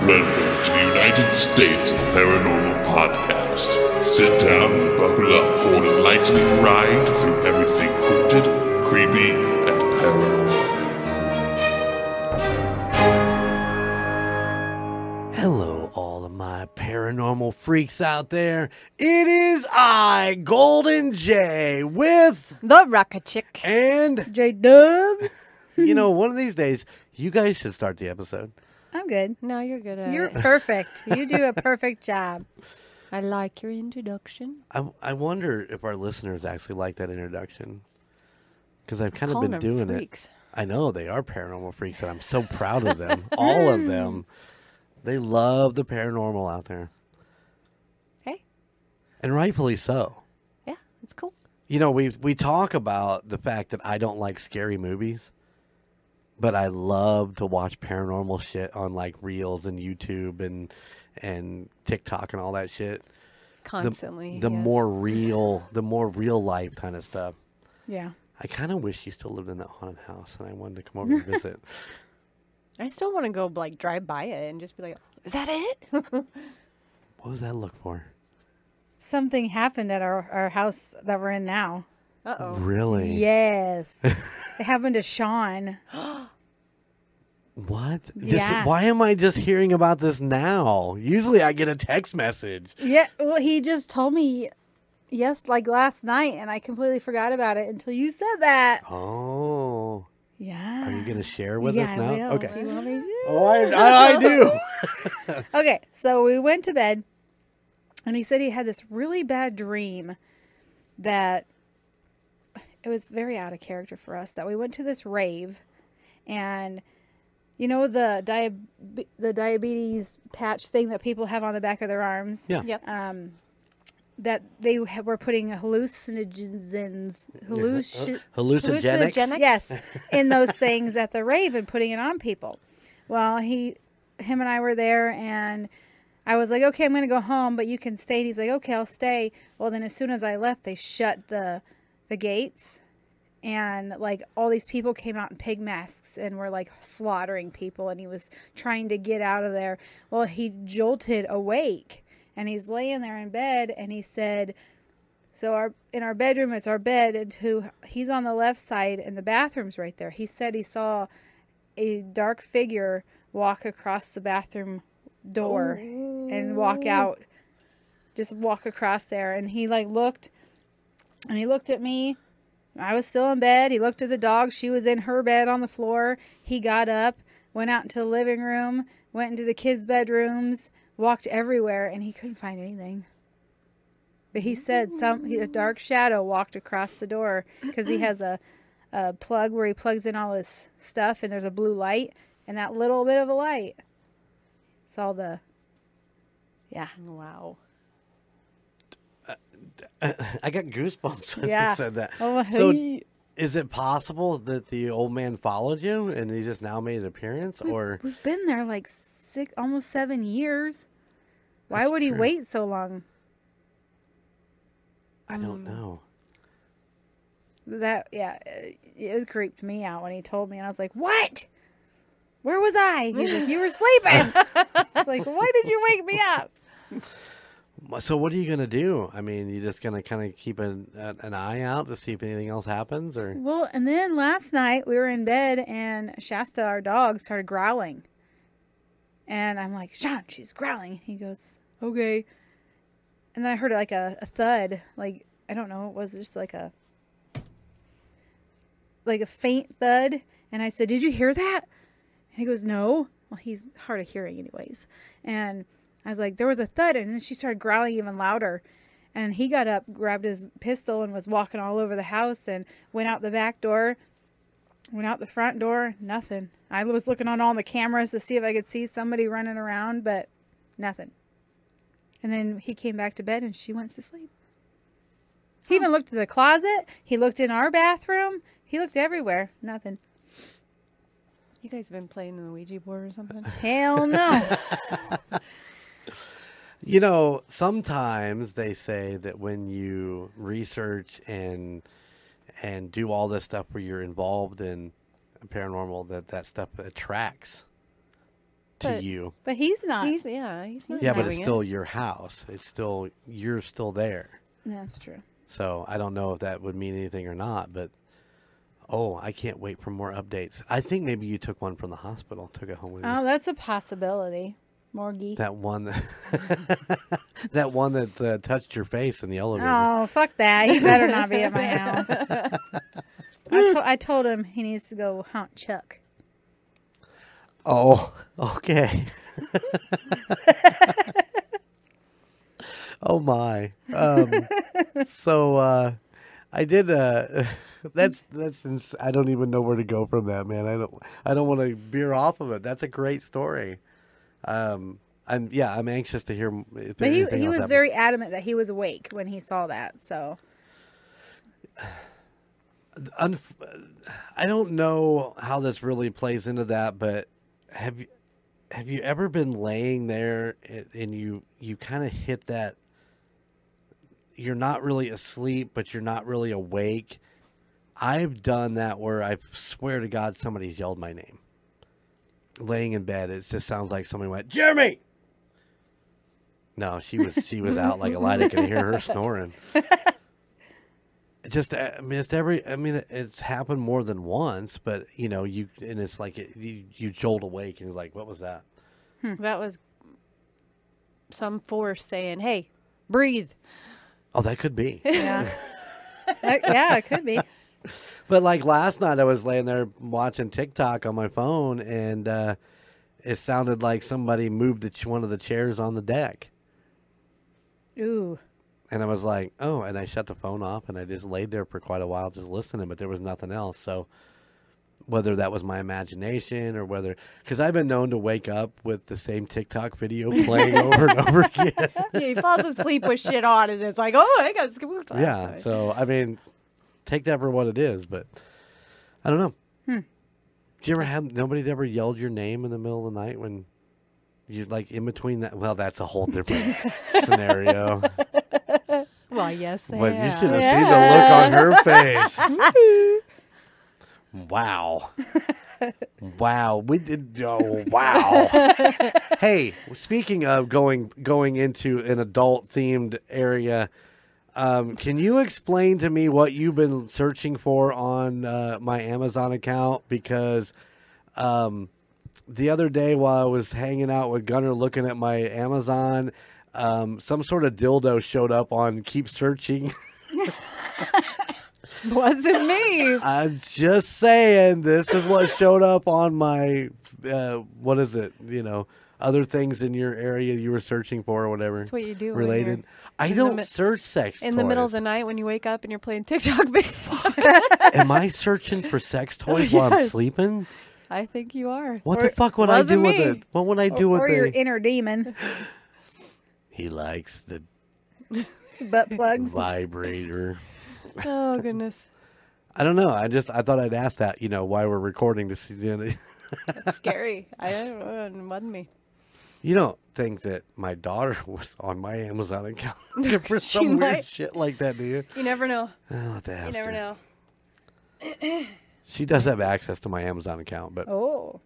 Welcome to the United States of Paranormal Podcast. Sit down and buckle up for an enlightening ride through everything cryptid, creepy, and paranormal. Hello, all of my paranormal freaks out there. It is I, Golden J, with The Rocket Chick. and J-Dub. one of these days, you guys should start the episode. I'm good. No, you're good at You're it. perfect. You do a perfect job. I like your introduction. I wonder if our listeners actually like that introduction. Because I've kind of Calling been them doing freaks. it. I know, they are paranormal freaks, and I'm so proud of them. All of them. They love the paranormal out there. Hey, And rightfully so. yeah, it's cool. We talk about the fact that I don't like scary movies, but I love to watch paranormal shit on like Reels and YouTube and TikTok and all that shit. Constantly. The yes. more real life kind of stuff. Yeah. I kind of wish you still lived in that haunted house and I wanted to come over and visit. I still want to go like drive by it and just be like, is that it? What was that look for? Something happened at our house that we're in now. Uh-oh. Really? Yes. It happened to Sean. What? Yeah. Why am I just hearing about this now? Usually I get a text message. Yeah. Well, he just told me, like last night, and I completely forgot about it until you said that. Oh. Yeah. Are you going to share with yeah, us now? I will, Okay. if you want me to. Oh, I do. Okay, so we went to bed, and he said he had this really bad dream that it was very out of character for us, that we went to this rave, and the diabetes patch thing that people have on the back of their arms? Yeah. Yep. That they were putting hallucinogens, Hallucinogenics? yes, in those things at the rave and putting it on people. Well, him and I were there, and I was like, okay, I'm going to go home, but you can stay. And he's like, okay, I'll stay. Well, then as soon as I left, they shut the gates, and like all these people came out in pig masks and were like slaughtering people, and he was trying to get out of there. Well, he jolted awake, and he's laying there in bed, and he said, so in our bedroom, it's our bed, and he's on the left side, and the bathroom's right there. He said he saw a dark figure walk across the bathroom door and walk out, just walk across there. And he like looked, and he looked at me. I was still in bed. He looked at the dog. She was in her bed on the floor. He got up, went out into the living room, went into the kids' bedrooms, walked everywhere, and he couldn't find anything. But he said a dark shadow walked across the door because he has a plug where he plugs in all his stuff, and there's a blue light, and that little bit of a light. It's all the, yeah. Wow. I got goosebumps when Yeah. you said that. Oh, So hey. is it possible that the old man followed you and he just now made an appearance? Or We've been there like almost 7 years. Why That's would he true. wait so long? I don't know. It creeped me out when he told me, and I was like, what? Where was I? He's like, you were sleeping. It's like, why did you wake me up? So what are you going to do? I mean, you just going to kind of keep an eye out to see if anything else happens? Or Well, and then last night we were in bed, and Shasta, our dog, started growling. And I'm like, Sean, she's growling. He goes, okay. And then I heard like a thud. Like, I don't know. It was just like a faint thud. And I said, did you hear that? And he goes, no. Well, he's hard of hearing anyways. And I was like, there was a thud. And then she started growling even louder. And he got up, grabbed his pistol, and was walking all over the house and went out the back door, went out the front door, nothing. I was looking on all the cameras to see if I could see somebody running around, but nothing. And then he came back to bed, and she went to sleep. He even looked at the closet. He looked in our bathroom. He looked everywhere. Nothing. You guys been playing the Ouija board or something? Hell no. Sometimes they say that when you research and do all this stuff where you're involved in paranormal, that stuff attracts to you. But he's not. He's not. Yeah, but doing it's it. still your house. It's still, you're still there. That's true. So I don't know if that would mean anything or not, but I can't wait for more updates. I think maybe you took one from the hospital, took it home with you. Oh, that's a possibility. Morgie. That one that one that touched your face in the elevator. Oh, fuck that. He better not be at my house. I told him he needs to go hunt Chuck. Oh, okay. Oh my. So I did that's I don't even know where to go from that, man. I don't want to veer off of it. That's a great story. I'm anxious to hear if But anything he else was happens. very adamant that he was awake when he saw that. So I don't know how this really plays into that, but have you ever been laying there and you kind of hit that you're not really asleep, but you're not really awake? I've done that where I swear to God somebody's yelled my name. Laying in bed, it just sounds like somebody went, "Jeremy!" No, she was out like a light. I could hear her snoring. It's happened more than once, but it's like you jolt awake and you're like, what was that? That was some force saying, "Hey, breathe." Oh, that could be. yeah, yeah, it could be. But like last night, I was laying there watching TikTok on my phone, and it sounded like somebody moved one of the chairs on the deck. Ooh. And I was like, oh, and I shut the phone off, and I just laid there for quite a while just listening, but there was nothing else. So whether that was my imagination or because I've been known to wake up with the same TikTok video playing over and over again. Yeah, he falls asleep with shit on, and it's like, oh, I got spooked last Yeah, night. so, I mean, take that for what it is, but I don't know. Did you ever have, nobody's ever yelled your name in the middle of the night when you're like in between that? Well, that's a whole different scenario. Well, yes, they But have. you should have seen the look on her face. Wow. Wow. We did. Oh, wow. Hey, speaking of going into an adult themed area, can you explain to me what you've been searching for on my Amazon account? Because the other day while I was hanging out with Gunnar looking at my Amazon, some sort of dildo showed up on Keep Searching. Wasn't me. I'm just saying, this is what showed up on my, what is it? Other things in your area you were searching for or whatever. That's what you do. Related. I in don't the search sex toys. in the middle of the night when you wake up and you're playing TikTok videos. Am I searching for sex toys while I'm Yes. sleeping? I think you are. What the fuck would I do wasn't with me. it? What would I do with Or your the... inner demon. He likes the Butt plugs. vibrator. Oh, goodness. I don't know. I thought I'd ask that, why we're recording to see. That's scary. I don't know. It wasn't me. You don't think that my daughter was on my Amazon account for She some weird might. shit like that, do you? You never know. I'll have to ask You never her. know. She does have access to my Amazon account, but Oh.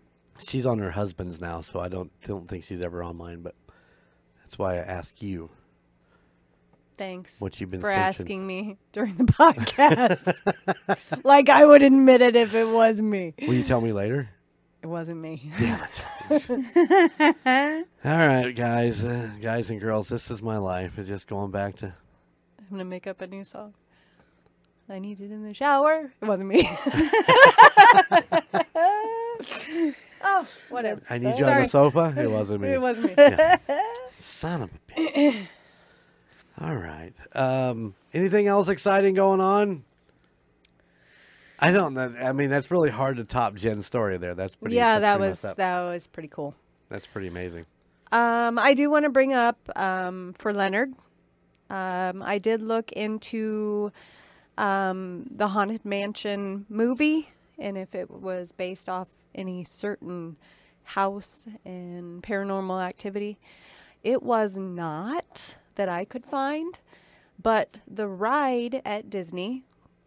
she's on her husband's now, so I don't think she's ever on mine. But that's why I ask you Thanks what you've been for searching. asking me during the podcast. Like I would admit it if it was me. Will you tell me later? It wasn't me. Damn it! All right, guys and girls, this is my life. It's just going back to. I'm going to make up a new song. I need it in the shower. It wasn't me. Oh, whatever. I need you on the sofa. It wasn't me. It wasn't me. Yeah. Son of a bitch. All right. Anything else exciting going on? I don't know. I mean, that's really hard to top Jen's story there. That's pretty. Yeah, that's that pretty messed up. was pretty cool. That's pretty amazing. I do want to bring up for Leonard. I did look into the Haunted Mansion movie and if it was based off any certain house and paranormal activity. It was not that I could find, but the ride at Disney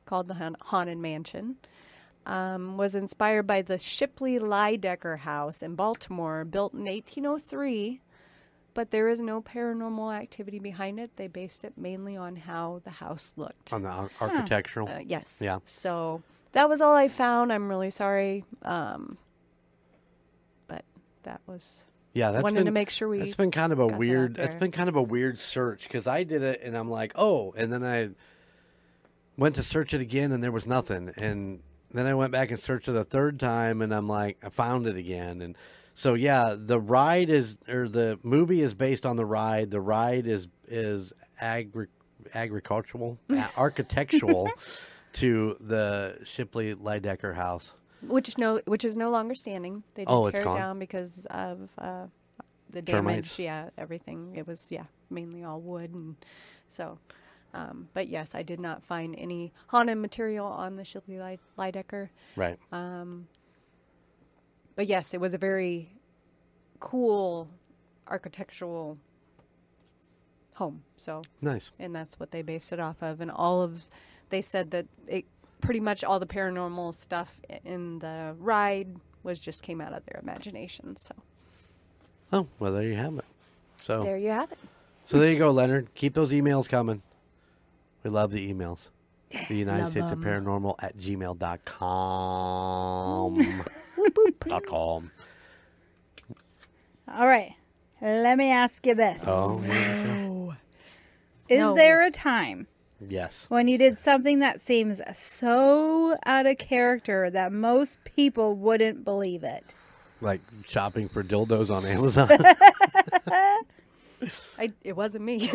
called the Haunted Mansion was inspired by the Shipley Lydecker House in Baltimore, built in 1803. But there is no paranormal activity behind it. They based it mainly on how the house looked. On the architectural? Yes. Yeah. So that was all I found. I'm really sorry. But that was... Yeah, wanted to make sure we... It's been kind of a got that weird... out It's there. been kind of a weird search because I did it and I'm like, oh, and then I went to search it again and there was nothing. And then I went back and searched it a third time and I'm like, I found it again. And so, yeah, the ride is... Or the movie is based on the ride. The ride is agricultural, architectural to the Shipley Lydecker House. Which is no longer standing. They did It's tear it gone? down because of the damage. Termites? Yeah, everything. It was mainly all wood, and so. But yes, I did not find any haunted material on the Shipley Lydecker. Right. But yes, it was a very cool architectural home. So Nice. and that's what they based it off of. And they said that it pretty much all the paranormal stuff in the ride just came out of their imagination. So Oh, well, there you have it. So there you have it. So there you go, Leonard. Keep those emails coming. We love the emails. The United love States of 'em. Paranormal at gmail.com. .com. All right. Let me ask you this. Oh, yeah. Is No. there a time Yes. when you did something that seems so out of character that most people wouldn't believe it? Like shopping for dildos on Amazon. It wasn't me.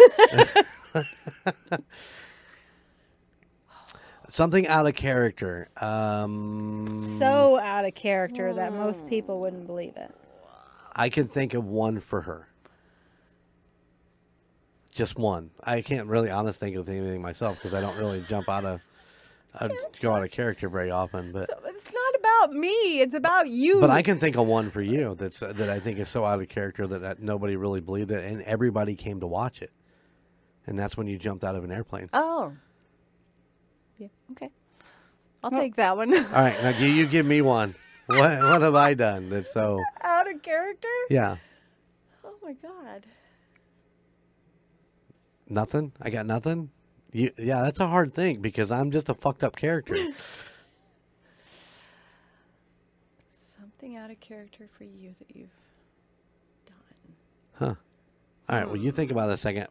Something out of character. So out of character that most people wouldn't believe it. I can think of one for her. Just one. I can't really honestly think of anything myself because I don't really go out of character very often. But It's not about me. It's about you. But I can think of one for you that I think is so out of character that nobody really believed it, and everybody came to watch it. And that's when you jumped out of an airplane. Oh. Yeah. Okay. I'll take that one. All right, now you give me one. What have I done that's so? Out of character? Yeah, Oh my God. nothing. I got nothing. Yeah, that's a hard thing because I'm just a fucked up character. Something out of character for you that you've done. Huh. All right. Well, you think about it a second.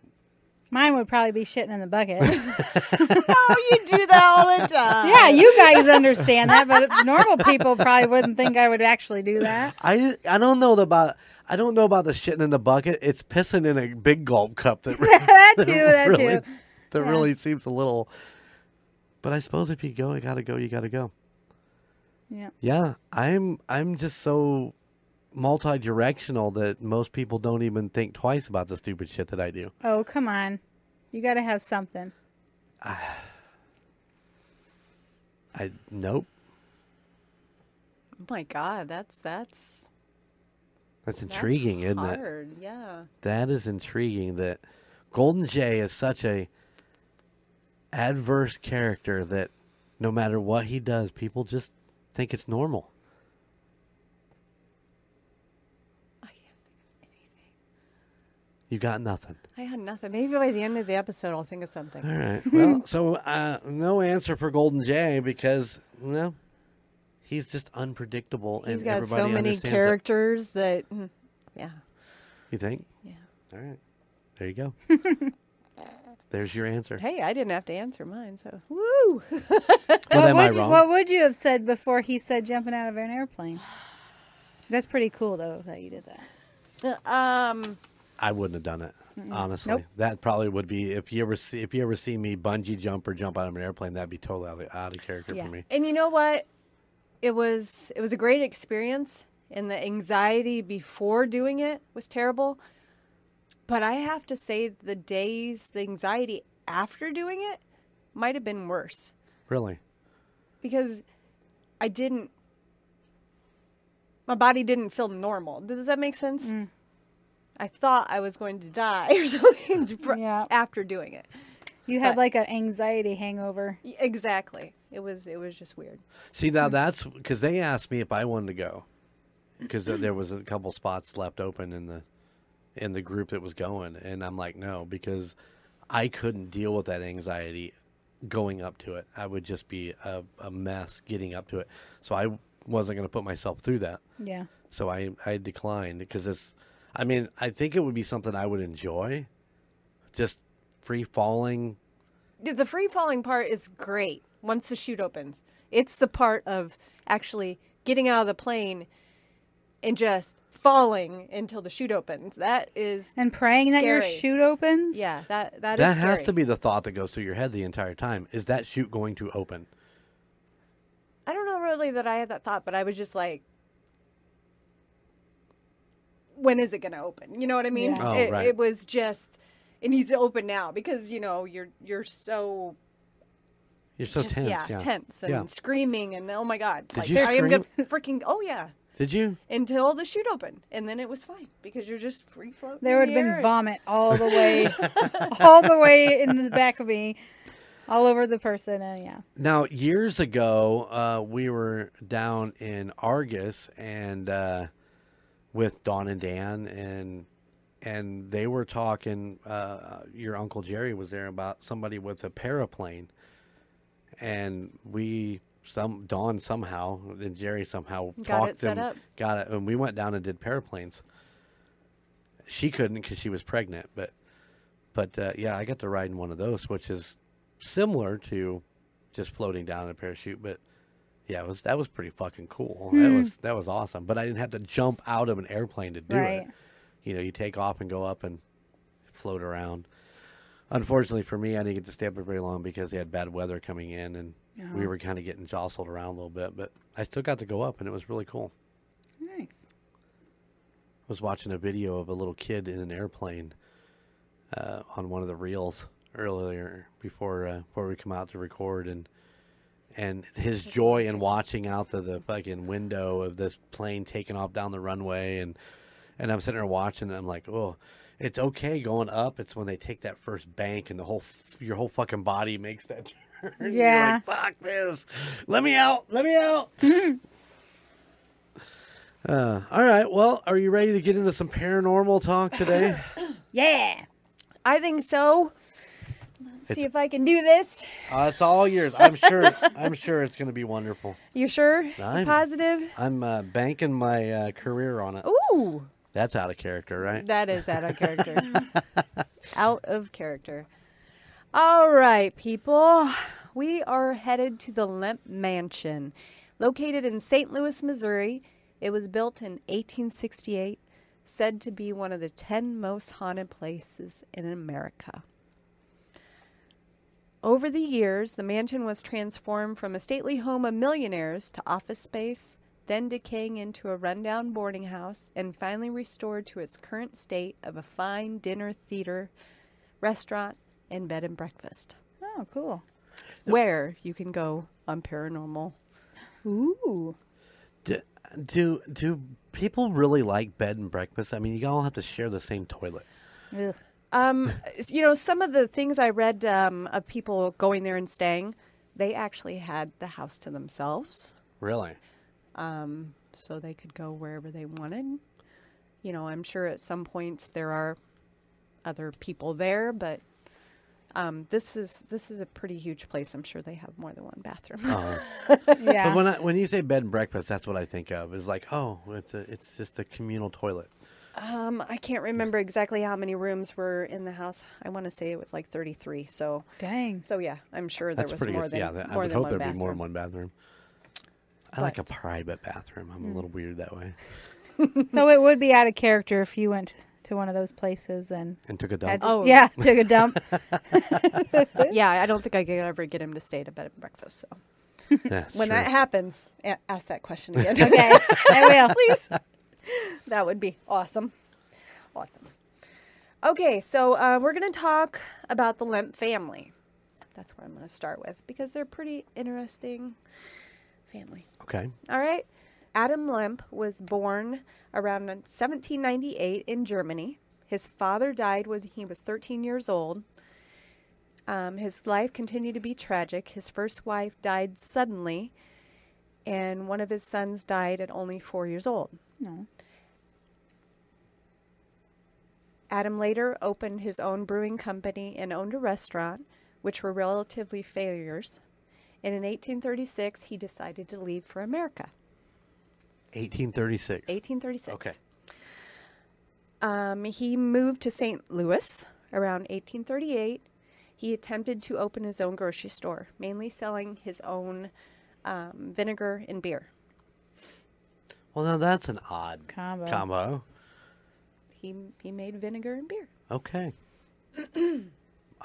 Mine would probably be shitting in the bucket. Oh, you do that all the time. Yeah, you guys understand that, but normal people probably wouldn't think I would actually do that. I don't know about the shitting in the bucket. It's pissing in a big gulp cup that That too. really seems a little. But I suppose if you go, you gotta go. You gotta go. Yeah. Yeah, I'm just so multi-directional that most people don't even think twice about the stupid shit that I do. Oh, come on. You got to have something. Nope. Oh my God, that's That's intriguing, isn't it? hard. Yeah. That is intriguing. That Golden Jay is such a adverse character that no matter what he does, people just think it's normal. I can't think of anything. You got nothing. I had nothing. Maybe by the end of the episode, I'll think of something. All right. Well, so no answer for Golden Jay because he's just unpredictable. He's and got everybody so many understands it. characters that, yeah. You think? Yeah. All right. There you go. There's your answer. Hey, I didn't have to answer mine, so woo. Well, am I wrong? What would you have said before he said jumping out of an airplane? That's pretty cool, though, that you did that. I wouldn't have done it. Honestly, Nope. that probably would be if you ever see me bungee jump or jump out of an airplane, that'd be totally out of character Yeah. for me. And you know what? It was a great experience, and the anxiety before doing it was terrible. But I have to say the anxiety after doing it might have been worse Really? because my body didn't feel normal. Does that make sense? I thought I was going to die or something Yeah. after doing it. You had But- like an anxiety hangover. Exactly. It was just weird. See, now that's because they asked me if I wanted to go, because there was a couple spots left open in the group that was going, and I'm like, no, because I couldn't deal with that anxiety going up to it. I would just be a mess getting up to it. So I wasn't going to put myself through that. Yeah. So I declined because I think it would be something I would enjoy, just free falling. The free falling part is great once the chute opens. It's the part of actually getting out of the plane and just falling until the chute opens. That is And praying that your scary. chute opens? Yeah, that is That scary. has to be the thought that goes through your head the entire time. Is that chute going to open? I don't know really that I had that thought, but I was just like, when is it going to open? You know what I mean? Yeah. Oh, right. It was just, it needs to open now because, you know, you're so You're so just, tense. tense and Yeah. screaming and oh my God. Did you I am scream? gonna freaking, oh yeah. Did you? Until the chute opened. And then it was fine because you're just free floating. There would in have the been air. vomit all the way, all the way in the back of me, all over the person. And yeah. Now, years ago, we were down in Argus and with Dawn and Dan, and they were talking. Your Uncle Jerry was there about somebody with a paraplane, and Dawn somehow and Jerry somehow Got talked it set them, up. got it, and we went down and did paraplanes. She couldn't because she was pregnant, but yeah, I got to ride in one of those, which is similar to just floating down in a parachute, but yeah, that was pretty fucking cool. That was awesome. But I didn't have to jump out of an airplane to do Right. it. You know, you take off and go up and float around. Unfortunately for me, I didn't get to stay up there very long because they had bad weather coming in, and we were kind of getting jostled around a little bit. But I still got to go up, and it was really cool. Nice. I was watching a video of a little kid in an airplane on one of the reels earlier before we come out to record, and his joy in watching out the fucking window of this plane taking off down the runway, and I'm sitting there watching, and I'm like, oh, it's okay going up. It's when they take that first bank and your whole fucking body makes that turn. Yeah. You're like, fuck this. Let me out. Let me out. All right. Well, are you ready to get into some paranormal talk today? Yeah. I think so. Let's see It's- if I can do this. It's all yours. I'm sure it's going to be wonderful. You sure? I'm- Positive? I'm banking my career on it. Ooh. That's out of character, right? That is out of character. Out of character. All right, people. We are headed to the Lemp Mansion. Located in St. Louis, Missouri. It was built in 1868. Said to be one of the 10 most haunted places in America. Over the years, the mansion was transformed from a stately home of millionaires to office space, then decaying into a rundown boarding house, and finally restored to its current state of a fine dinner theater, restaurant, and bed and breakfast, Oh, cool. where you can go on Paranormal. Ooh. Do people really like bed and breakfast? I mean, you all have to share the same toilet. Ugh. You know, some of the things I read of people going there and staying, they actually had the house to themselves. Really? So they could go wherever they wanted. You know, I'm sure at some points there are other people there, but this is a pretty huge place. I'm sure they have more than one bathroom. Yeah. But when you say bed and breakfast, that's what I think of. Is like, oh, it's just a communal toilet. I can't remember exactly how many rooms were in the house. I want to say it was like 33. So Dang. yeah, I'm sure there That's was pretty more good. than Yeah, I more would than hope one there'd bathroom. be more than one bathroom. I like a But- private bathroom. I'm a little weird that way. So it would be out of character if you went to one of those places and And took a had dump. to, Oh. yeah, took a dump. Yeah, I don't think I could ever get him to stay at a bed and breakfast. So Yeah, when sure. that happens, ask that question again. Okay, I will. Please. That would be awesome. Awesome. Okay, so we're going to talk about the Lemp family. That's where I'm going to start with because they're a pretty interesting family. Okay. All right. Adam Lemp was born around 1798 in Germany. His father died when he was 13 years old. His life continued to be tragic. His first wife died suddenly, and one of his sons died at only 4 years old. No. Adam later opened his own brewing company and owned a restaurant, which were relatively failures. And in 1836, he decided to leave for America. 1836. 1836. Okay. He moved to St. Louis around 1838. He attempted to open his own grocery store, mainly selling his own vinegar and beer. Well, now that's an odd Combo. He made vinegar and beer. Okay.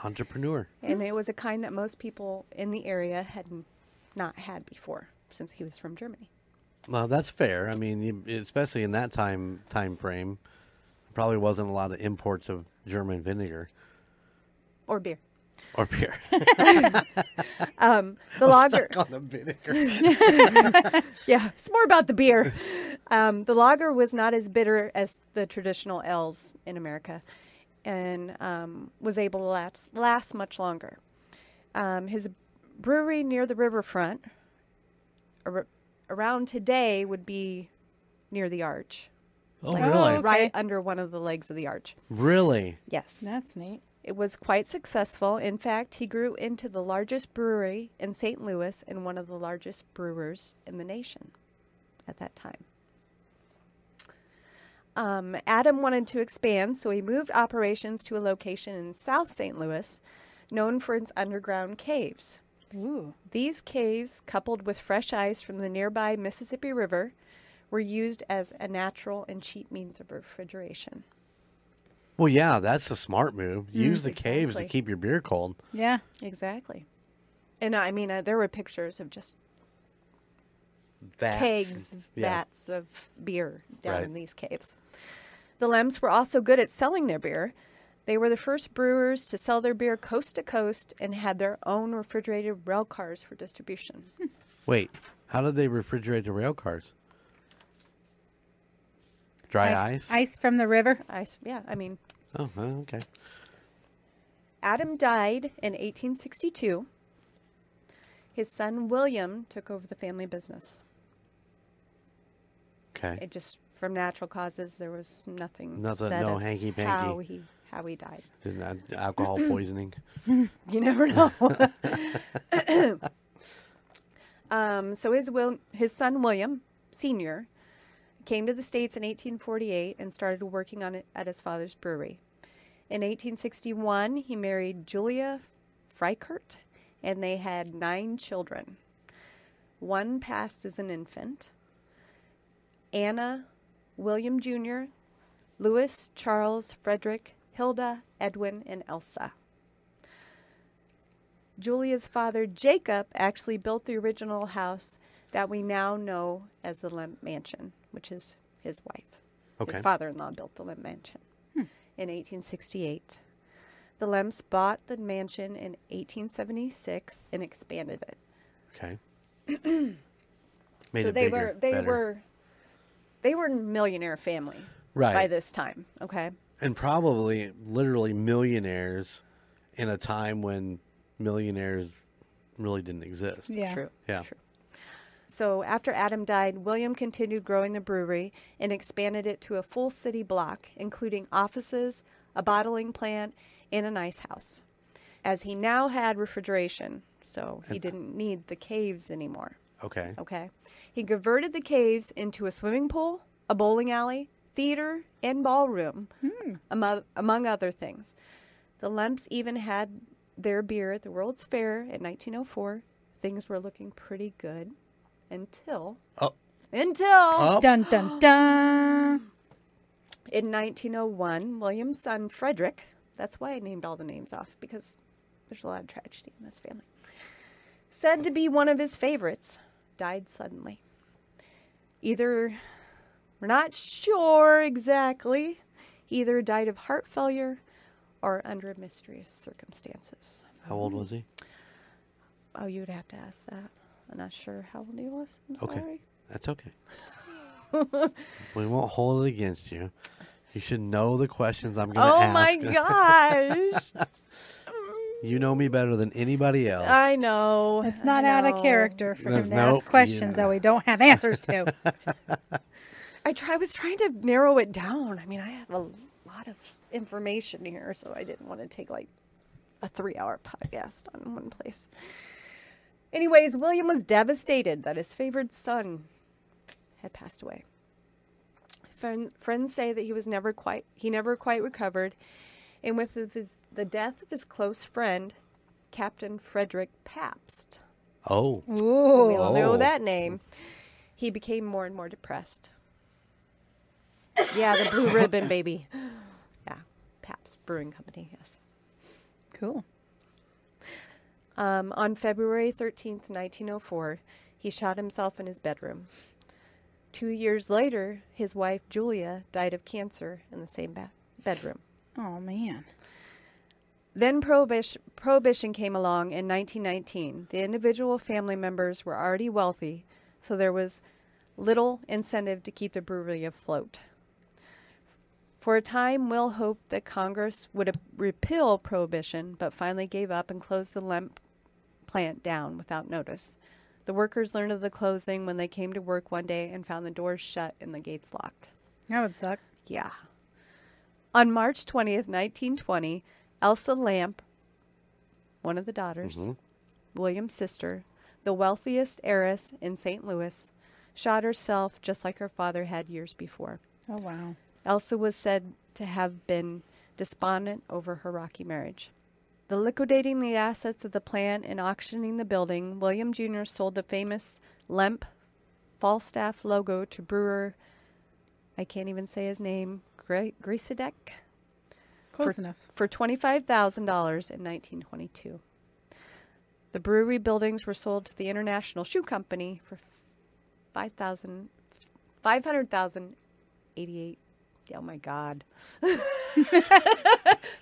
Entrepreneur. And it was a kind that most people in the area had not had before, since he was from Germany. Well, that's fair. I mean, especially in that time frame, probably wasn't a lot of imports of German vinegar Or beer. or beer. The lager. Stuck on the vinegar. Yeah, it's more about the beer. The lager was not as bitter as the traditional ales in America, and was able to last much longer. His brewery near the riverfront, around today, would be near the arch. Oh, Like, really? okay. Right under one of the legs of the arch. Really? Yes. That's neat. It was quite successful. In fact, he grew into the largest brewery in St. Louis and one of the largest brewers in the nation at that time. Adam wanted to expand, so he moved operations to a location in South St. Louis, known for its underground caves. Ooh. These caves, coupled with fresh ice from the nearby Mississippi River, were used as a natural and cheap means of refrigeration. Well, yeah, that's a smart move. Use the caves to exactly. keep your beer cold. Yeah. Exactly. And I mean, there were pictures of just Vats. kegs, Yeah. vats of beer down Right. in these caves. The Lemps were also good at selling their beer. They were the first brewers to sell their beer coast to coast and had their own refrigerated rail cars for distribution. Wait, how did they refrigerate the rail cars? Dry ice? Ice from the river. Yeah, I mean, Oh, okay. Adam died in 1862. His son William took over the family business. Okay. It just, from natural causes, there was nothing Nothing, said no of hanky-panky. how he died. Didn't that alcohol poisoning? You never know. So his son William Sr. came to the States in 1848 and started working on it at his father's brewery. In 1861, he married Julia Freikert, and they had 9 children. One passed as an infant. Anna, William Jr., Louis, Charles, Frederick, Hilda, Edwin, and Elsa. Julia's father, Jacob, actually built the original house that we now know as the Lemp Mansion, which is his wife. Okay. His father-in-law built the Lemp Mansion in 1868. The Lemps bought the mansion in 1876 and expanded it. Okay. Made So it they bigger, were a millionaire family Right. by this time, okay? and probably literally millionaires in a time when millionaires really didn't exist. Yeah. True. Yeah. True. So after Adam died, William continued growing the brewery and expanded it to a full city block, including offices, a bottling plant, and an ice house, as he now had refrigeration, so he didn't need the caves anymore. Okay. Okay. He converted the caves into a swimming pool, a bowling alley, theater, and ballroom, among other things. The Lemps even had their beer at the World's Fair in 1904. Things were looking pretty good until Oh. Dun, dun, dun. in 1901, William's son Frederick, that's why I named all the names off, because there's a lot of tragedy in this family, said to be one of his favorites, died suddenly. We're not sure exactly, he either died of heart failure or under mysterious circumstances. How old was he? Oh, you would have to ask that. I'm not sure how old he was. I'm Okay. sorry. That's okay. We won't hold it against you. You should know the questions I'm going to Oh ask. my gosh. You know me better than anybody else. I know. It's not out of character for him to Nope. ask questions that we don't have answers to. I was trying to narrow it down. I mean, I have a lot of information here, so I didn't want to take like a 3-hour podcast on one place. Anyways, William was devastated that his favored son had passed away. Friends say that he never quite recovered, and with the death of his close friend, Captain Frederick Pabst, Oh. Ooh. we all know that name, he became more and more depressed. Yeah, the Blue Ribbon baby. Yeah, Pabst Brewing Company, yes. Cool. On February 13th, 1904, he shot himself in his bedroom. 2 years later, his wife, Julia, died of cancer in the same bedroom. Oh, man. Then Prohibition came along in 1919. The individual family members were already wealthy, so there was little incentive to keep the brewery afloat. For a time, Will hoped that Congress would repeal Prohibition, but finally gave up and closed the Lemp plant down without notice. The workers learned of the closing when they came to work one day and found the doors shut and the gates locked. That would suck. Yeah. On March 20th, 1920, Elsa Lamp, one of the daughters, William's sister, the wealthiest heiress in St. Louis, shot herself just like her father had years before. Oh, wow. Elsa was said to have been despondent over her rocky marriage. The liquidating the assets of the plant and auctioning the building, William Jr. sold the famous Lemp Falstaff logo to brewer, I can't even say his name, Grisadek, Close enough. for $25,000 in 1922. The brewery buildings were sold to the International Shoe Company for $588,000. Oh my God.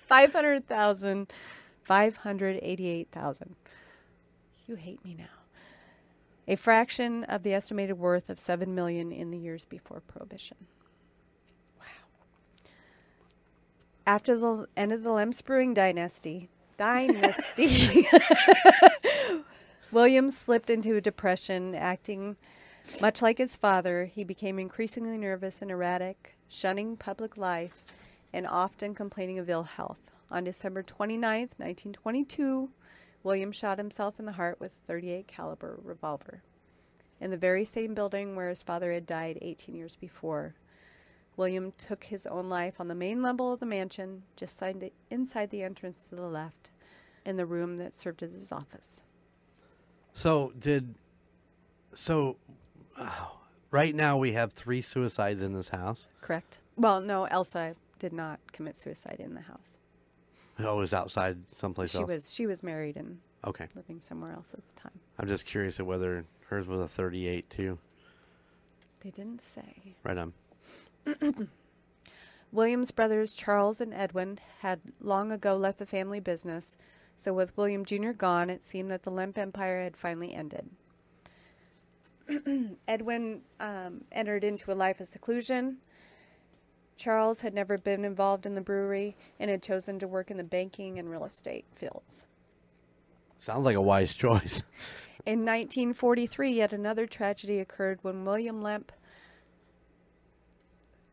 $588,000. You hate me now. A fraction of the estimated worth of $7 million in the years before Prohibition. Wow. After the end of the Lemp Brewing dynasty, William slipped into a depression, acting much like his father. He became increasingly nervous and erratic, shunning public life, and often complaining of ill health. On December 29th, 1922, William shot himself in the heart with a .38 caliber revolver. In the very same building where his father had died 18 years before, William took his own life on the main level of the mansion, just inside the entrance to the left, in the room that served as his office. Right now we have 3 suicides in this house. Correct. Well, no, Elsa did not commit suicide in the house. Oh, it was outside someplace else? She was married and Okay. living somewhere else at the time. I'm just curious of whether hers was a .38 too. They didn't say. Right on. William's brothers Charles and Edwin had long ago left the family business, so with William Jr. gone, it seemed that the Lemp Empire had finally ended. Edwin entered into a life of seclusion. Charles had never been involved in the brewery and had chosen to work in the banking and real estate fields. Sounds like a wise choice. In 1943, yet another tragedy occurred when William Lemp,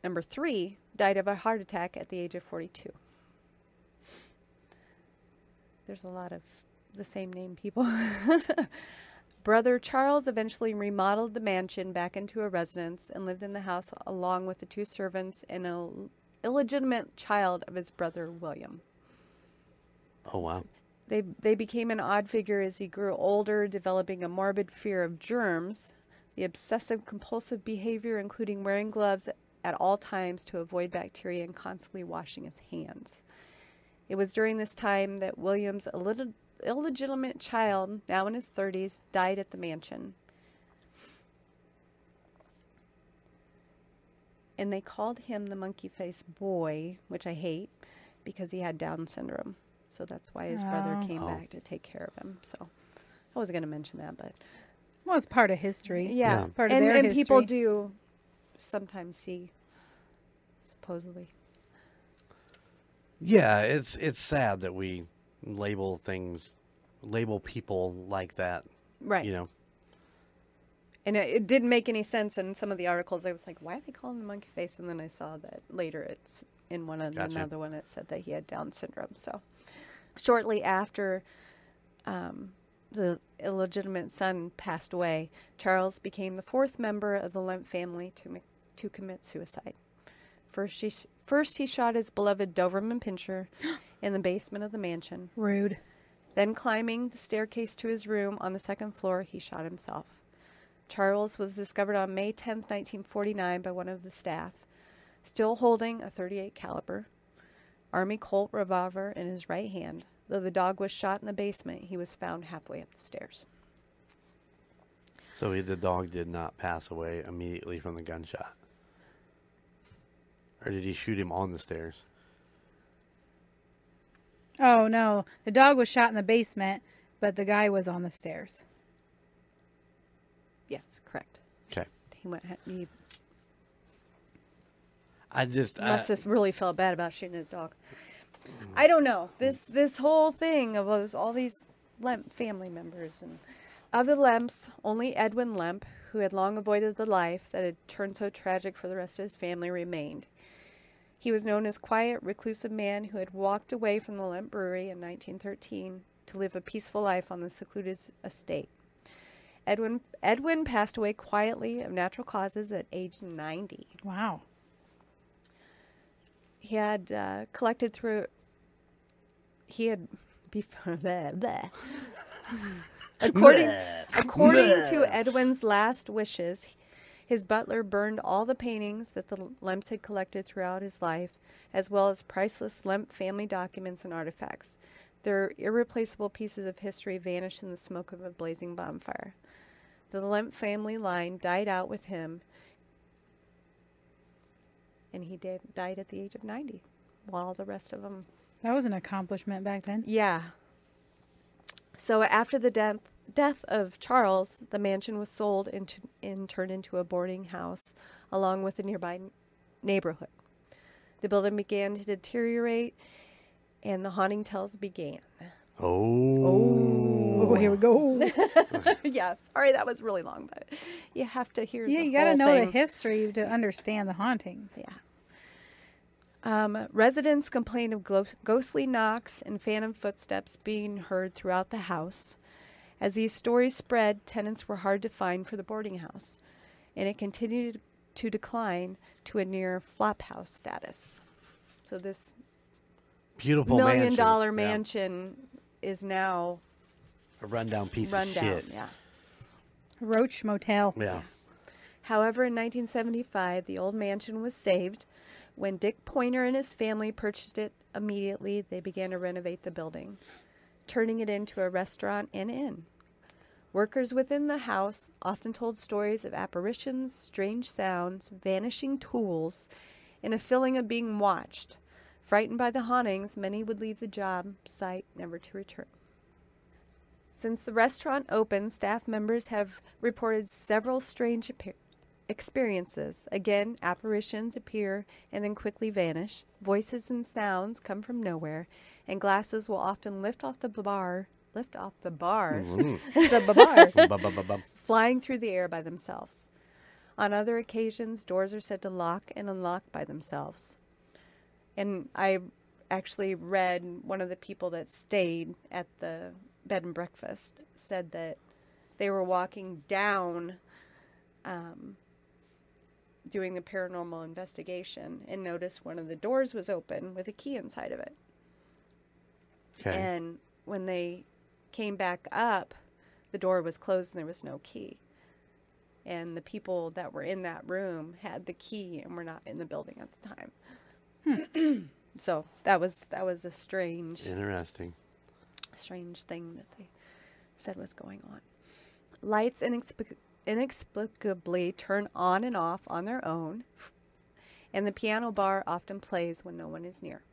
number 3, died of a heart attack at the age of 42. There's a lot of the same name people. Brother Charles eventually remodeled the mansion back into a residence and lived in the house along with the 2 servants and an illegitimate child of his brother William. Oh, wow. They became an odd figure as he grew older, developing a morbid fear of germs, the obsessive-compulsive behavior, including wearing gloves at all times to avoid bacteria and constantly washing his hands. It was during this time that William's illegitimate child, now in his 30s, died at the mansion. And they called him the monkey-faced boy, which I hate, because he had Down syndrome. So that's why his brother came back to take care of him. So I wasn't going to mention that, but... Well, it's part of history. Yeah. Part of their history. And people do sometimes see, supposedly. Yeah, it's sad that we label things, label people like that. Right. You know. And it didn't make any sense in some of the articles. I was like, why are they calling him monkey face? And then I saw that later it's in one of Gotcha. another one it said that he had Down syndrome. So shortly after the illegitimate son passed away, Charles became the fourth member of the Lemp family to commit suicide. First he shot his beloved Doberman Pinscher in the basement of the mansion. Rude. Then climbing the staircase to his room on the second floor, he shot himself. Charles was discovered on May 10, 1949 by one of the staff, still holding a .38 caliber Army Colt revolver in his right hand. Though the dog was shot in the basement, he was found halfway up the stairs. So the dog did not pass away immediately from the gunshot? Or did he shoot him on the stairs? Oh, no. The dog was shot in the basement, but the guy was on the stairs. Yes, correct. Okay. He I just... must have really felt bad about shooting his dog. I don't know. This whole thing of all these Lemp family members. And of the Lemps, only Edwin Lemp, who had long avoided the life that had turned so tragic for the rest of his family, remained. He was known as quiet, reclusive man who had walked away from the Lemp Brewery in 1913 to live a peaceful life on the secluded estate. Edwin passed away quietly of natural causes at age 90. Wow. He had collected through... He had... According to Edwin's last wishes, his butler burned all the paintings that the Lemps had collected throughout his life, as well as priceless Lemp family documents and artifacts. Their irreplaceable pieces of history vanished in the smoke of a blazing bonfire. The Lemp family line died out with him, and he died at the age of 90, while the rest of them... That was an accomplishment back then. Yeah. So after the death of Charles, the mansion was sold and turned into a boarding house, along with the nearby neighborhood. The building began to deteriorate, and the haunting tales began. Oh, here we go. Yeah, sorry that was really long, but you have to hear. Yeah, the you got to whole know thing. the history to understand the hauntings. Yeah. Residents complained of ghostly knocks and phantom footsteps being heard throughout the house. As these stories spread, tenants were hard to find for the boarding house, and it continued to decline to a near flophouse status. So this Beautiful $1 million mansion. mansion is now A rundown piece run of down. shit. Yeah. Roach Motel. Yeah. However, in 1975, the old mansion was saved. When Dick Pointer and his family purchased it immediately, they began to renovate the building, turning it into a restaurant and inn. Workers within the house often told stories of apparitions, strange sounds, vanishing tools, and a feeling of being watched. Frightened by the hauntings, many would leave the job site never to return. Since the restaurant opened, staff members have reported several strange experiences. Again, apparitions appear and then quickly vanish. Voices and sounds come from nowhere, and glasses will often lift off the bar, flying through the air by themselves. On other occasions, doors are said to lock and unlock by themselves. And I actually read one of the people that stayed at the bed and breakfast said that they were walking down doing the paranormal investigation and noticed one of the doors was open with a key inside of it. Okay. And when they came back up, the door was closed and there was no key. And the people that were in that room had the key and were not in the building at the time. So that was a strange Interesting. thing that they said was going on. Lights inexplicably turn on and off on their own, and the piano bar often plays when no one is near.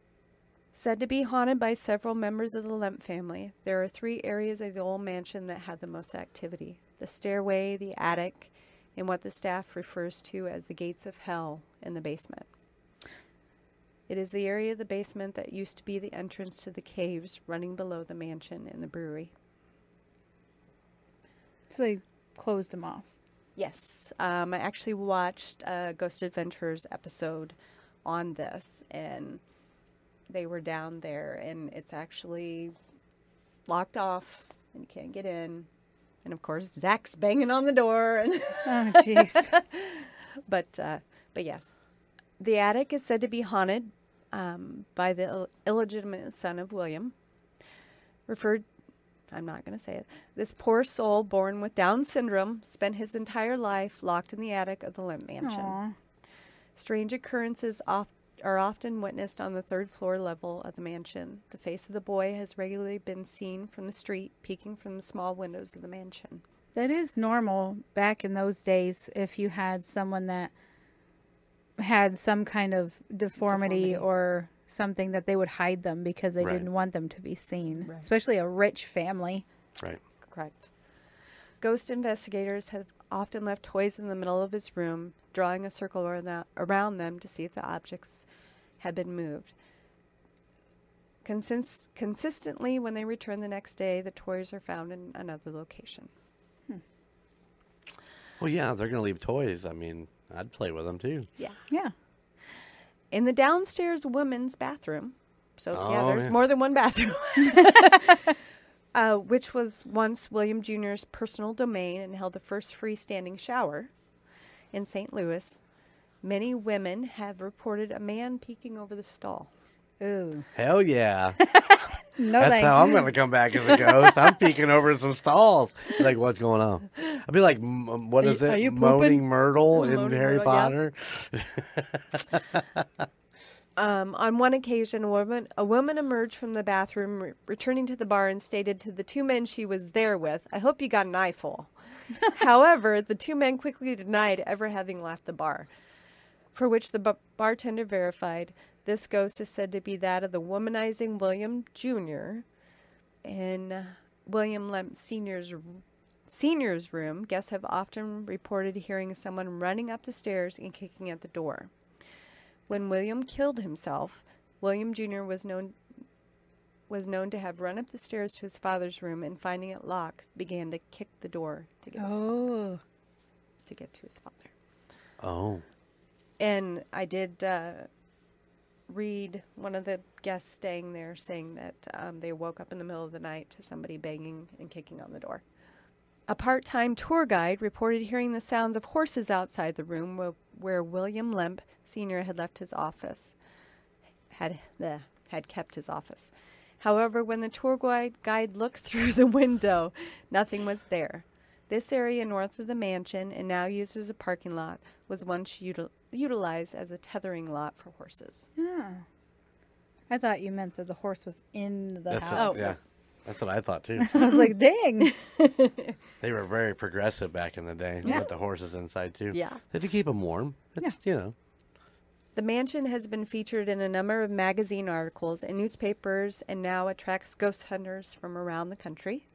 Said to be haunted by several members of the Lemp family, there are 3 areas of the old mansion that have the most activity: the stairway, the attic, and what the staff refers to as the gates of hell in the basement. It is the area of the basement that used to be the entrance to the caves running below the mansion and the brewery. So they closed them off. Yes. I actually watched a Ghost Adventures episode on this, and they were down there, and it's actually locked off, and you can't get in. And, of course, Zach's banging on the door. And Oh, jeez. But yes. The attic is said to be haunted by the illegitimate son of William. I'm not going to say it. This poor soul, born with Down syndrome, spent his entire life locked in the attic of the Lemp Mansion. Aw. Strange occurrences are often witnessed on the third-floor level of the mansion. The face of the boy has regularly been seen from the street, peeking from the small windows of the mansion. That is normal back in those days if you had someone that had some kind of deformity. Or something, that they would hide them because they didn't want them to be seen. Right. Especially a rich family. Right. Correct. Ghost investigators have often left toys in the middle of his room, drawing a circle around them to see if the objects had been moved. Consistently, when they return the next day, the toys are found in another location. Well, yeah, they're going to leave toys. I mean, I'd play with them too. Yeah. Yeah. In the downstairs women's bathroom, so Oh, there's yeah. more than one bathroom, which was once William Jr.'s personal domain and held the first freestanding shower in St. Louis, many women have reported a man peeking over the stall. Ooh. Hell yeah. No That's thanks. how I'm going to come back as a ghost. I'm peeking over some stalls. Like, what's going on? I'll be like, what is are it? you Moaning pooping? Myrtle in Moaning Harry Myrtle, yeah. Potter. On one occasion, a woman emerged from the bathroom, returning to the bar, and stated to the two men she was there with, "I hope you got an eyeful." However, the two men quickly denied ever having left the bar, for which the bartender verified. This ghost is said to be that of the womanizing William Jr. In William Lemp Sr.'s room. Guests have often reported hearing someone running up the stairs and kicking at the door. When William killed himself, William Jr. was known to have run up the stairs to his father's room and, finding it locked, began to kick the door to get to get to his father. Oh. And I did read one of the guests staying there saying that they woke up in the middle of the night to somebody banging and kicking on the door. A part-time tour guide reported hearing the sounds of horses outside the room where William Lemp Sr. had left his office, had kept his office. However, when the tour guide looked through the window, nothing was there. This area north of the mansion, and now used as a parking lot, was once utilized as a tethering lot for horses. Yeah. I thought you meant that the horse was in the That's house. yeah. That's what I thought too. I was like, dang. They were very progressive back in the day with the horses inside too. Yeah. They had to keep them warm. It's, you know. The mansion has been featured in a number of magazine articles and newspapers, and now attracts ghost hunters from around the country.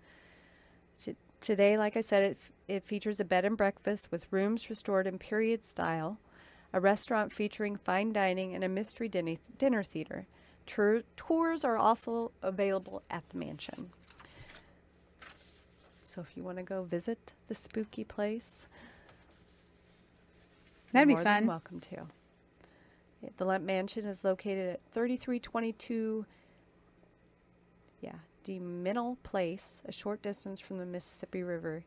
Today, like I said, it features a bed and breakfast with rooms restored in period style, a restaurant featuring fine dining, and a mystery dinner theater. Tours are also available at the mansion. So if you want to go visit the spooky place, That'd be you're more than fun. welcome to. The Lemp Mansion is located at 3322 DeMinnell Place, a short distance from the Mississippi River.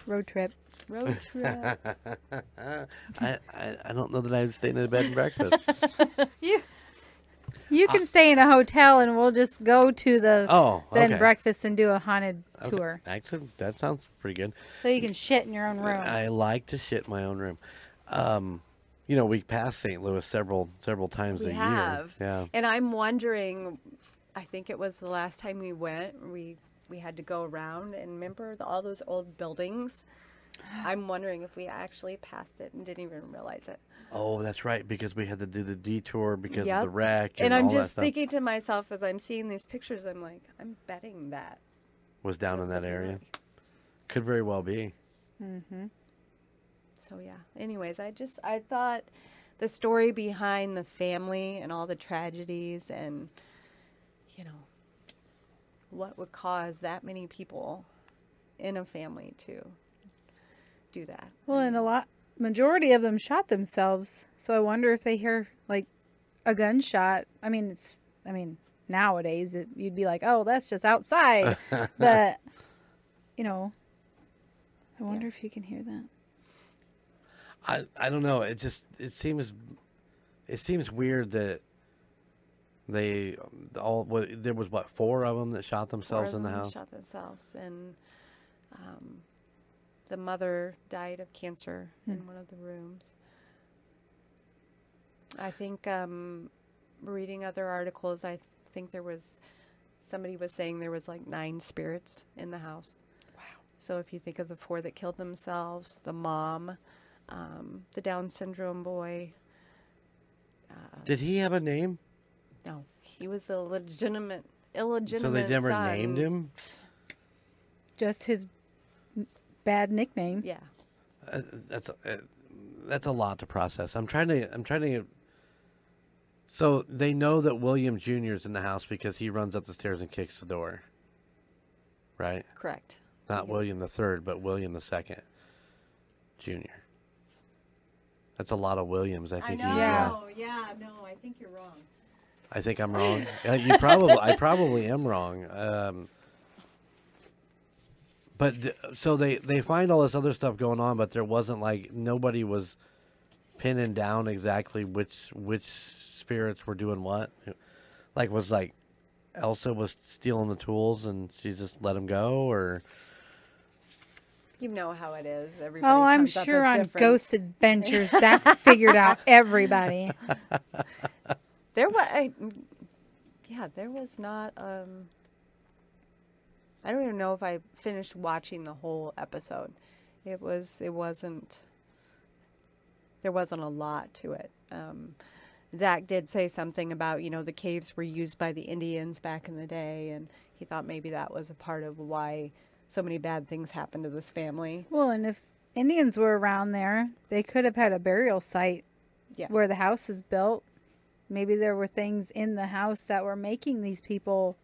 Road trip. Road trip. I don't know that I'd stay in a bed and breakfast. You can stay in a hotel and we'll just go to the bed and okay. breakfast and do a haunted tour. Actually, that sounds pretty good. So you can shit in your own room. I like to shit in my own room. You know, we passed St. Louis several times We a have. year. Yeah. And I'm wondering, I think it was the last time we went, we had to go around and remember all those old buildings. I'm wondering if we actually passed it and didn't even realize it. Oh, that's right, because we had to do the detour because Yep. of the wreck. And I'm all that just stuff thinking to myself as I'm seeing these pictures, I'm like, I'm betting that was down was in the that area. brewery. Could very well be. So So yeah. Anyways, I thought the story behind the family and all the tragedies and, you know, what would cause that many people in a family to do that. Well, and majority of them shot themselves. So I wonder if they hear like a gunshot. I mean, nowadays you'd be like, oh, that's just outside. But, you know, I wonder if you can hear that. I don't know. It seems weird that there was what, 4 of them that shot themselves in the house. Shot themselves, and the mother died of cancer in one of the rooms. I think reading other articles, I think somebody was saying there was like 9 spirits in the house. Wow. So if you think of the 4 that killed themselves, the mom, the Down syndrome boy. Did he have a name? No, he was the illegitimate So they never son. named him? Just his bad nickname. Yeah. That's a lot to process. I'm trying to. So they know that William Jr. is in the house because he runs up the stairs and kicks the door. Right? Correct. Not William III, but William II Jr. That's a lot of Williams. I think. I know. Yeah. No, I think you're wrong. I think I'm wrong. I probably am wrong. But so they find all this other stuff going on, but there wasn't like nobody was pinning down exactly which spirits were doing what. Like was like Elsa was stealing the tools and she just let him go, or You know how it is. Everybody Oh, I'm comes up sure with on different- Ghost Adventures that figured out everybody. There was, there was not. I don't even know if I finished watching the whole episode. It wasn't. There wasn't a lot to it. Zach did say something about the caves were used by the Indians back in the day, and he thought maybe that was a part of why so many bad things happened to this family. Well, and if Indians were around there, they could have had a burial site where the house is built. Maybe there were things in the house that were making these people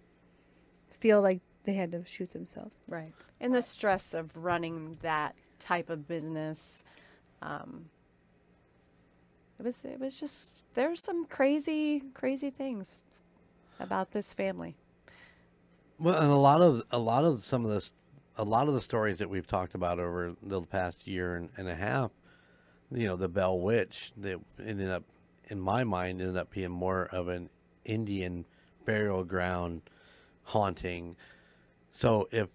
feel like they had to shoot themselves. Right. And the stress of running that type of business, it was just, there's some crazy things about this family. well, and a lot of the stories that we've talked about over the past year and a half, the Bell Witch, that ended up, in my mind, ended up being more of an Indian burial ground haunting. So if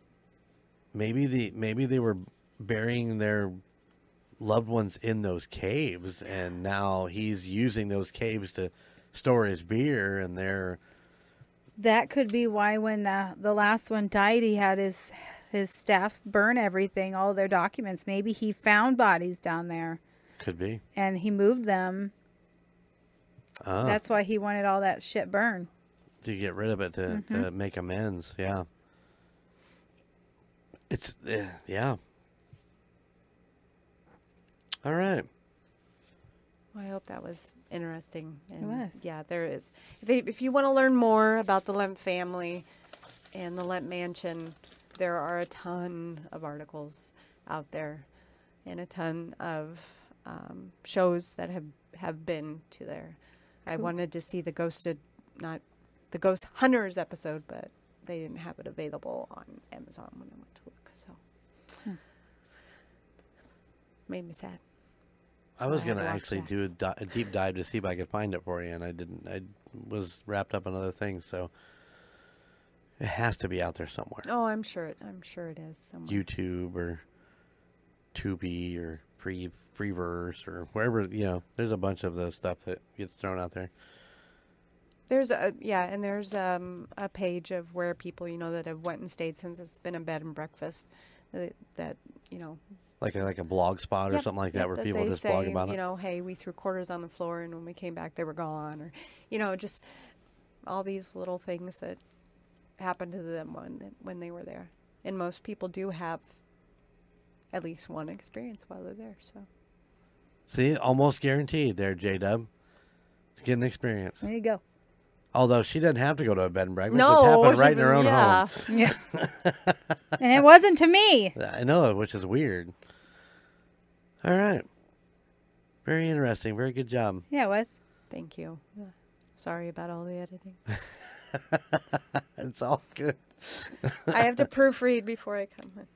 maybe they were burying their loved ones in those caves, and now he's using those caves to store his beer, and That could be why when the last one died, he had his staff burn everything, all their documents. Maybe he found bodies down there. could be. And he moved them. That's why he wanted all that shit burned. To get rid of it, to make amends. Yeah. It's, yeah. All right. Well, I hope that was interesting. And It was. Yeah, there is. If you want to learn more about the Lemp family and the Lemp Mansion, there are a ton of articles out there and a ton of shows that have been to there. I wanted to see the Ghost Hunters episode, but they didn't have it available on Amazon when I went to look. So made me sad. I was I going had to to watch actually that. do a deep dive to see if I could find it for you, and I didn't. I was wrapped up in other things, so it has to be out there somewhere. Oh, I'm sure it is somewhere. YouTube or Tubi or Freeverse or wherever, there's a bunch of the stuff that gets thrown out there. There's a page of where people that have went and stayed since it's been a bed and breakfast that Like a blog spot or Yep, something like yep, that, where that people they just say, blog about it. Hey, we threw quarters on the floor and when we came back they were gone, or just all these little things that happened to them when they were there. And most people do have at least one experience while they're there. So See, almost guaranteed there, J-Dub. To get an experience. There you go. Although she doesn't have to go to a bed and breakfast. No, It's happened she right in her own yeah. home. Yeah. And it wasn't to me. I know, which is weird. All right. Very interesting. Very good job. Yeah, it was. Thank you. Sorry about all the editing. It's all good. I have to proofread before I come in.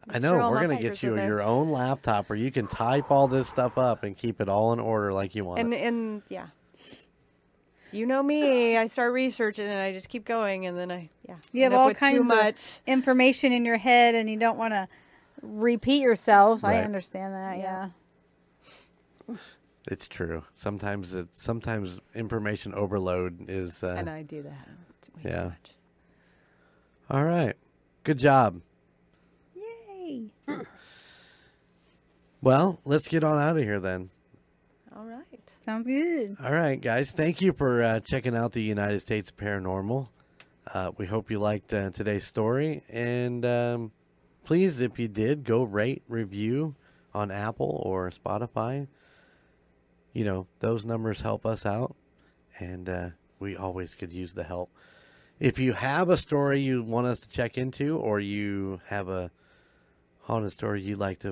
I know. sure all We're my going to get papers are you there. your own laptop where you can type all this stuff up and keep it all in order like you want it. And yeah. You know me. I start researching and I just keep going and then You have end up all with kinds too of much. information in your head and you don't want to repeat yourself. Right. I understand that, yeah. It's true. Sometimes information overload is. And I do that. Way yeah. too much. All right. Good job. Yay. Well, let's get on out of here then. All right. Sounds good. All right, guys. Thank you for checking out the United States of Paranormal. We hope you liked today's story. And please, if you did, go rate, review on Apple or Spotify. You know, those numbers help us out. And we always could use the help. If you have a story you want us to check into or you have a haunted story you'd like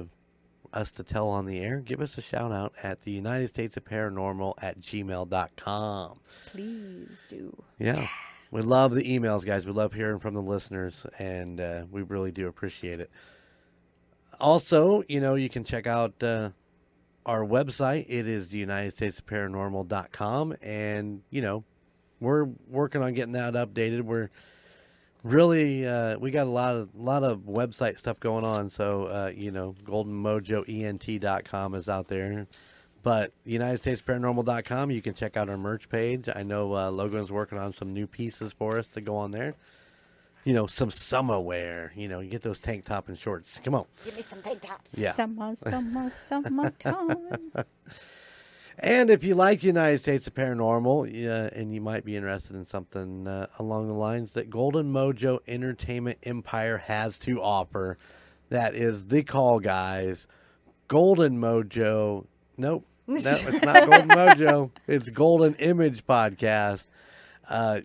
us to tell on the air, give us a shout out at the United States of Paranormal at gmail.com. Please do. Yeah. We love the emails, guys. We love hearing from the listeners, and we really do appreciate it. Also, you know, you can check out our website. It is the United States of Paranormal.com, and, you know, we're working on getting that updated. We're really, we got a lot of website stuff going on. So, you know, goldenmojoent.com is out there. But UnitedStatesParanormal.com, you can check out our merch page. I know Logan's working on some new pieces for us to go on there. You know, some summer wear. You know, you get those tank top and shorts. Come on. Give me some tank tops. Yeah. Summertime. And if you like United States of Paranormal, and you might be interested in something along the lines that Golden Mojo Entertainment Empire has to offer, that is the Call Guys, Golden Mojo. Nope, no, it's not Golden Mojo. It's Golden Image Podcast.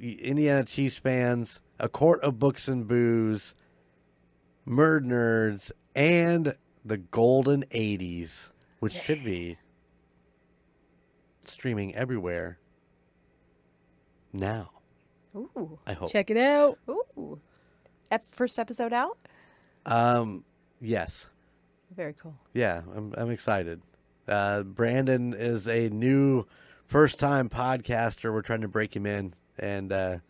Indiana Chiefs fans, A Court of Books and Booze, Murd Nerds, and the Golden 80s, which should be streaming everywhere now. Ooh. I hope. Check it out. Ooh. First episode out? Yes. Very cool. Yeah, I'm excited. Brandon is a new first-time podcaster. We're trying to break him in, and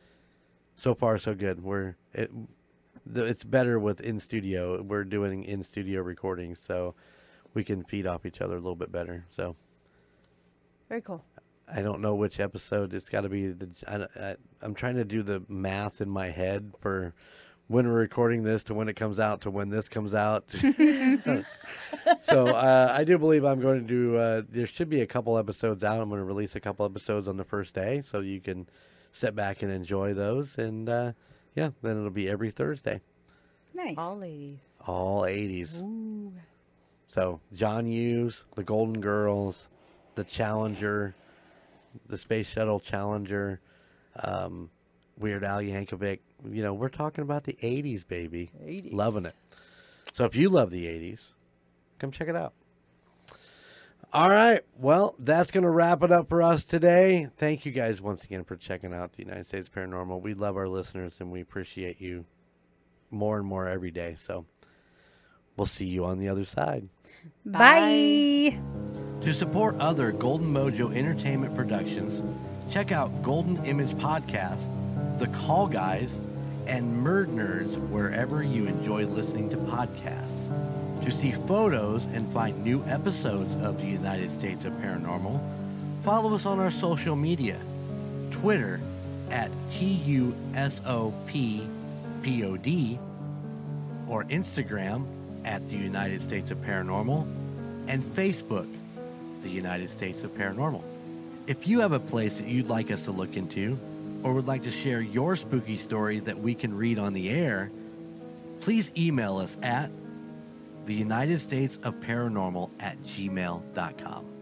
so far so good. It's better with in-studio. We're doing in-studio recordings, so we can feed off each other a little bit better. So Very cool. I don't know which episode. It's got to be I'm trying to do the math in my head for when we're recording this to when it comes out to when this comes out. So I do believe I'm going to do. There should be a couple episodes out. I'm going to release a couple episodes on the first day, so you can sit back and enjoy those. And yeah, then it'll be every Thursday. Nice. All ladies. All 80s. Ooh. So John Hughes, the Golden Girls, the Challenger, the Space Shuttle Challenger, Weird Al Yankovic. You know, we're talking about the 80s, baby. 80s. Loving it. So if you love the 80s, come check it out. All right. Well, that's going to wrap it up for us today. Thank you guys once again for checking out the United States Paranormal. We love our listeners, and we appreciate you more and more every day. So we'll see you on the other side. Bye. To support other Golden Mojo Entertainment productions, check out Golden Image Podcast, The Call Guys, and Murd Nerds wherever you enjoy listening to podcasts. To see photos and find new episodes of the United States of Paranormal, follow us on our social media. Twitter at TUSOPPOD, or Instagram at the United States of Paranormal, and Facebook, the United States of Paranormal. If you have a place that you'd like us to look into, or would like to share your spooky story that we can read on the air, please email us at the United States of Paranormal at gmail.com.